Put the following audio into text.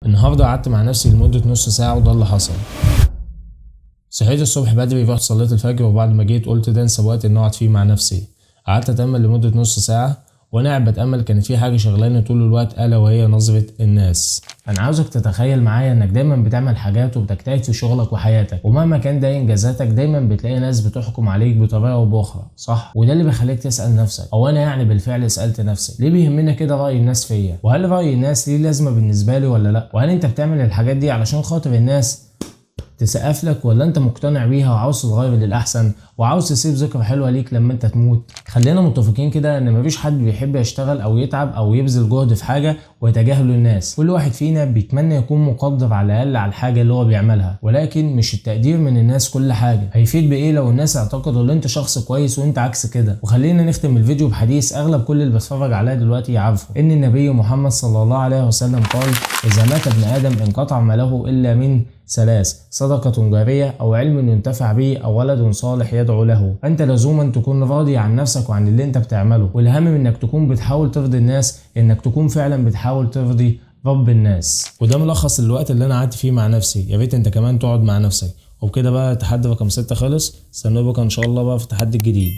النهارده قعدت مع نفسي لمدة نص ساعة وده اللي حصل. صحيت الصبح بدري، رحت صليت الفجر، وبعد ما جيت قلت ده انسب وقت اني اقعد فيه مع نفسي. قعدت اتأمل لمدة نص ساعة، وانا قاعد بتأمل كانت في حاجة شغلاني طول الوقت، الا وهي نظرة الناس. انا عاوزك تتخيل معايا انك دايما بتعمل حاجات وبتجتهد في شغلك وحياتك، ومهما كان ده انجازاتك دايما بتلاقي ناس بتحكم عليك بطريقة او باخرى، صح؟ وده اللي بيخليك تسأل نفسك، او انا يعني بالفعل سألت نفسي ليه بيهمنا كده رأي الناس فيا؟ وهل رأي الناس ليه لازمة بالنسبة لي ولا لا؟ وهل انت بتعمل الحاجات دي علشان خاطر الناس تسقف لك، ولا انت مقتنع بيها وعاوز تتغير للاحسن وعاوز تسيب ذكرى حلوه ليك لما انت تموت؟ خلينا متفقين كده ان مفيش حد بيحب يشتغل او يتعب او يبذل جهد في حاجه ويتجاهله الناس. كل واحد فينا بيتمنى يكون مقدر على الاقل على الحاجه اللي هو بيعملها، ولكن مش التقدير من الناس كل حاجه. هيفيد بايه لو الناس اعتقدوا ان انت شخص كويس وانت عكس كده؟ وخلينا نختم الفيديو بحديث اغلب كل اللي بيتفرج عليا دلوقتي يعرفه، ان النبي محمد صلى الله عليه وسلم قال: اذا مات ابن ادم انقطع ماله الا من ثلاث: صدقة جارية، أو علم ينتفع به، أو ولد صالح يدعو له. أنت لزوما تكون راضي عن نفسك وعن اللي أنت بتعمله، والأهم من إنك تكون بتحاول ترضي الناس إنك تكون فعلا بتحاول ترضي رب الناس. وده ملخص الوقت اللي أنا قعدت فيه مع نفسي. يا ريت أنت كمان تقعد مع نفسك. وبكده بقى تحدي رقم 6 خلص. استنوا بكره إن شاء الله بقى في التحدي الجديد.